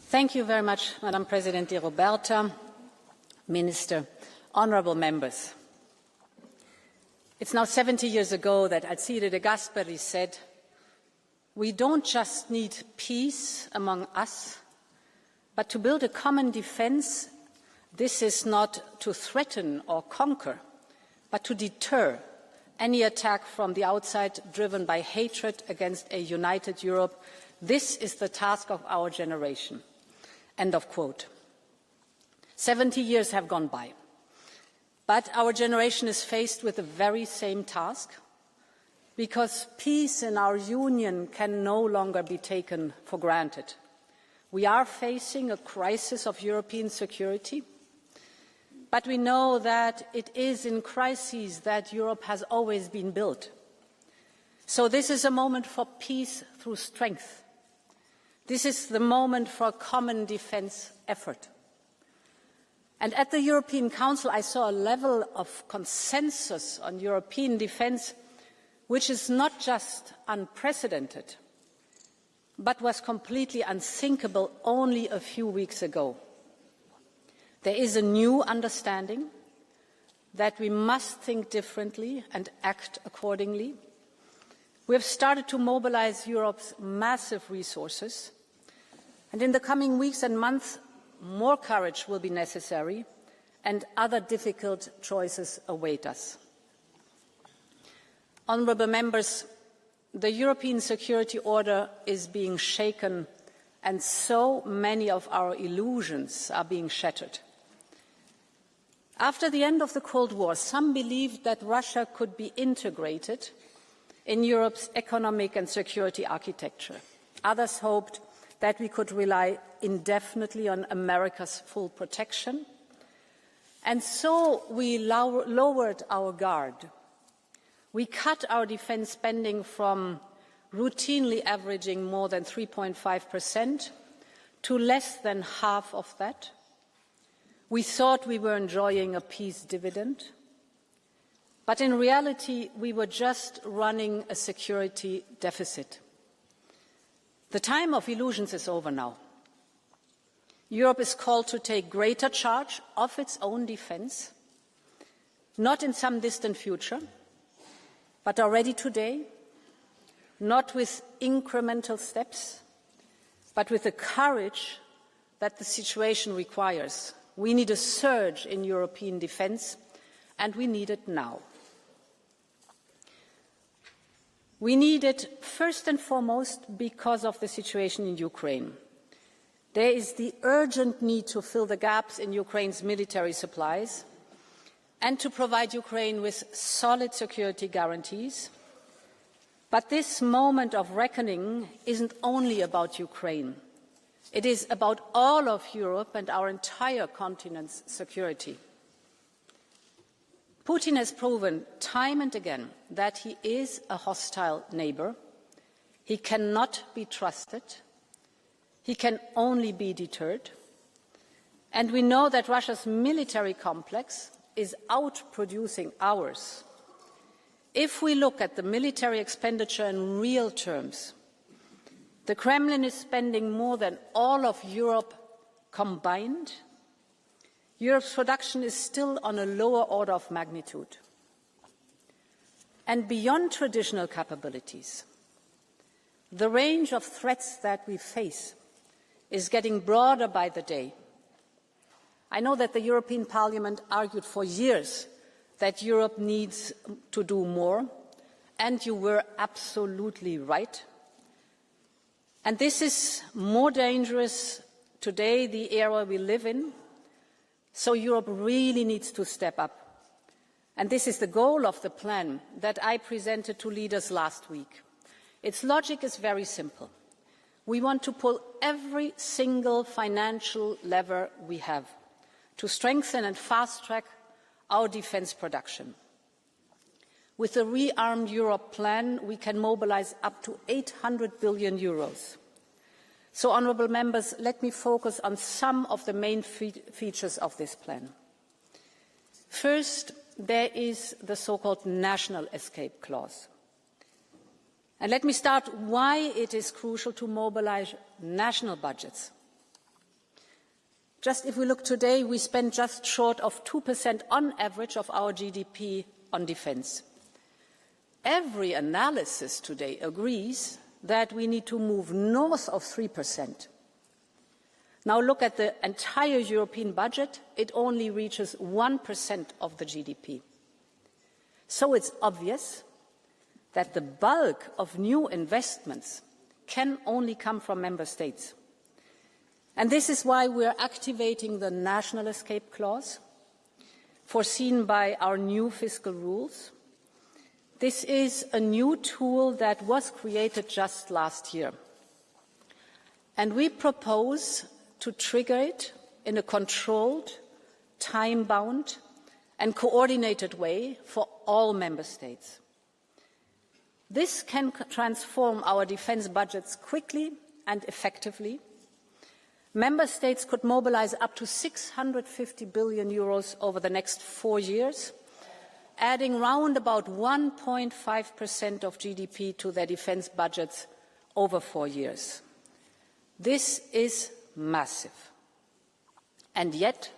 Thank you very much, Madam President Roberta, Minister, honourable members. It's now 70 years ago that Alcide de Gasperi said, "We don't just need peace among us, but to build a common defence, this is not to threaten or conquer, but to deter any attack from the outside driven by hatred against a united Europe. This is the task of our generation." End of quote. 70 years have gone by, but our generation is faced with the very same task, because peace in our union can no longer be taken for granted. We are facing a crisis of European security, but we know that it is in crises that Europe has always been built. So this is a moment for peace through strength. This is the moment for a common defence effort. And at the European Council, I saw a level of consensus on European defence which is not just unprecedented, but was completely unthinkable only a few weeks ago. There is a new understanding that we must think differently and act accordingly. We have started to mobilise Europe's massive resources, and in the coming weeks and months, more courage will be necessary, and other difficult choices await us. Honourable members, the European security order is being shaken, and so many of our illusions are being shattered. After the end of the Cold War, some believed that Russia could be integrated in Europe's economic and security architecture. Others hoped that we could rely indefinitely on America's full protection. And so we lowered our guard. We cut our defence spending from routinely averaging more than 3.5% to less than half of that. We thought we were enjoying a peace dividend, but in reality we were just running a security deficit. The time of illusions is over now. Europe is called to take greater charge of its own defence, not in some distant future, but already today, not with incremental steps, but with the courage that the situation requires. We need a surge in European defence, and we need it now. We need it first and foremost because of the situation in Ukraine. There is the urgent need to fill the gaps in Ukraine's military supplies and to provide Ukraine with solid security guarantees. But this moment of reckoning isn't only about Ukraine. It is about all of Europe and our entire continent's security. Putin has proven time and again that he is a hostile neighbour. He cannot be trusted. He can only be deterred. And we know that Russia's military complex is outproducing ours. If we look at the military expenditure in real terms, the Kremlin is spending more than all of Europe combined. Europe's production is still on a lower order of magnitude. And beyond traditional capabilities, the range of threats that we face is getting broader by the day. I know that the European Parliament argued for years that Europe needs to do more, and you were absolutely right. And this is more dangerous today, the era we live in. So Europe really needs to step up. And this is the goal of the plan that I presented to leaders last week. Its logic is very simple. We want to pull every single financial lever we have to strengthen and fast-track our defence production. With the ReArm Europe plan, we can mobilise up to 800 billion euros. So, honourable members, let me focus on some of the main features of this plan. First, there is the so-called national escape clause. And let me start why it is crucial to mobilise national budgets. Just if we look today, we spend just short of 2% on average of our GDP on defence. Every analysis today agrees that we need to move north of 3%. Now look at the entire European budget, it only reaches 1% of the GDP. So it's obvious that the bulk of new investments can only come from member states. And this is why we are activating the national escape clause, foreseen by our new fiscal rules. This is a new tool that was created just last year. And we propose to trigger it in a controlled, time-bound and coordinated way for all member states. This can transform our defence budgets quickly and effectively. Member states could mobilise up to 650 billion euros over the next 4 years, adding round about 1.5% of GDP to their defence budgets over 4 years. This is massive. And yet,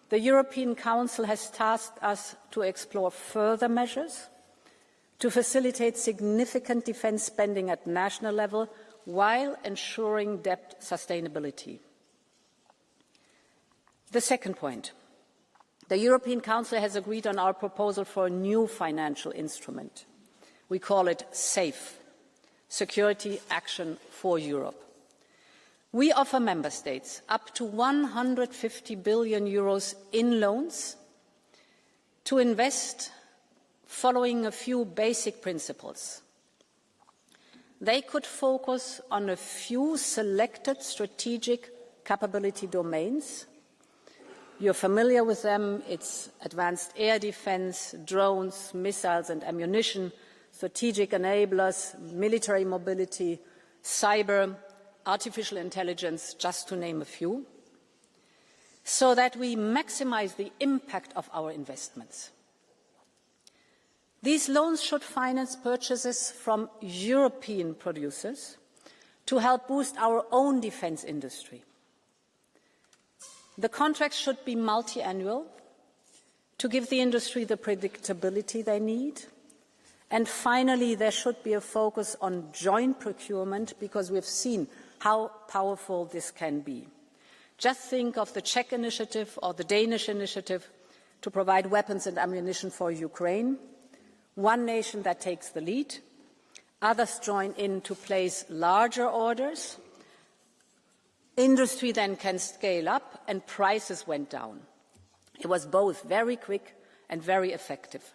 the European Council has tasked us to explore further measures to facilitate significant defence spending at national level while ensuring debt sustainability. The second point. The European Council has agreed on our proposal for a new financial instrument. We call it SAFE, Security Action for Europe. We offer member states up to 150 billion euros in loans to invest following a few basic principles. They could focus on a few selected strategic capability domains. You're familiar with them. It's advanced air defence, drones, missiles and ammunition, strategic enablers, military mobility, cyber, artificial intelligence, just to name a few, so that we maximise the impact of our investments. These loans should finance purchases from European producers to help boost our own defence industry. The contracts should be multi-annual to give the industry the predictability they need. And finally, there should be a focus on joint procurement because we've seen how powerful this can be. Just think of the Czech initiative or the Danish initiative to provide weapons and ammunition for Ukraine. One nation that takes the lead, others join in to place larger orders. Industry then can scale up and prices went down. It was both very quick and very effective.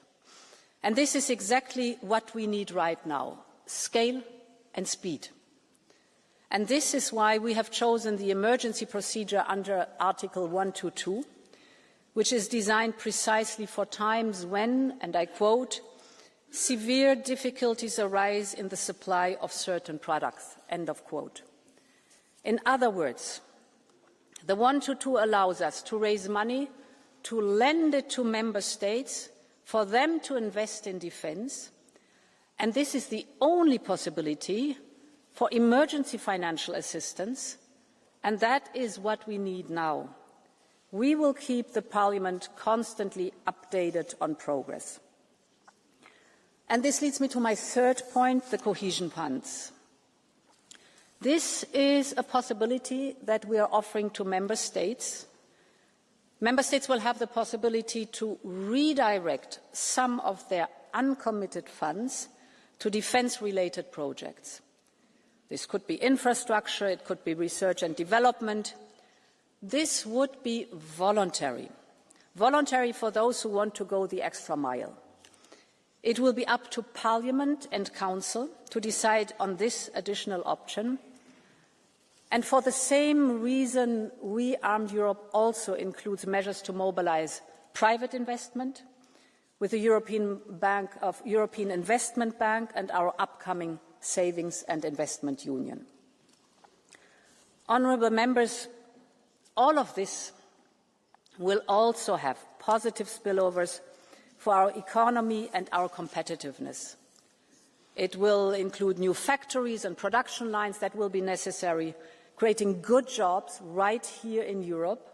And this is exactly what we need right now, scale and speed. And this is why we have chosen the emergency procedure under Article 122, which is designed precisely for times when, and I quote, severe difficulties arise in the supply of certain products, end of quote. In other words, the 122 allows us to raise money, to lend it to member states, for them to invest in defence, and this is the only possibility for emergency financial assistance, and that is what we need now. We will keep the Parliament constantly updated on progress. And this leads me to my third point, the cohesion funds. This is a possibility that we are offering to member states. Member states will have the possibility to redirect some of their uncommitted funds to defence-related projects. This could be infrastructure, it could be research and development. This would be voluntary for those who want to go the extra mile. It will be up to Parliament and Council to decide on this additional option. And for the same reason, ReArm Europe also includes measures to mobilise private investment with the European Investment Bank and our upcoming Savings and Investment Union. Honourable members, all of this will also have positive spillovers for our economy and our competitiveness. It will include new factories and production lines that will be necessary creating good jobs right here in Europe.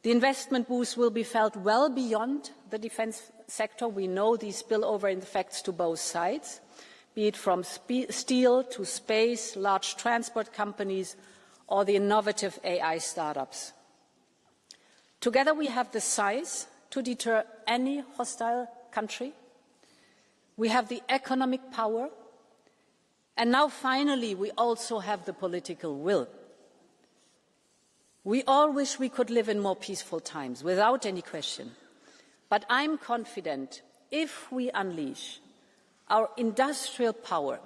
The investment boost will be felt well beyond the defence sector. We know these spillover effects to both sides, be it from steel to space, large transport companies, or the innovative AI startups. Together we have the size to deter any hostile country. We have the economic power. And now finally we also have the political will. We all wish we could live in more peaceful times, without any question. But I'm confident if we unleash our industrial power,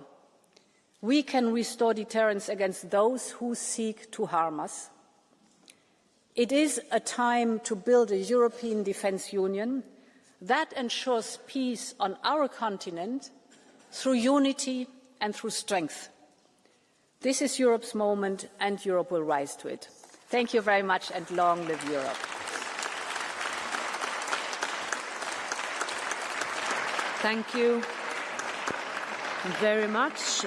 we can restore deterrence against those who seek to harm us. It is a time to build a European Defence Union that ensures peace on our continent through unity and through strength. This is Europe's moment, and Europe will rise to it. Thank you very much, and long live Europe. Thank you very much.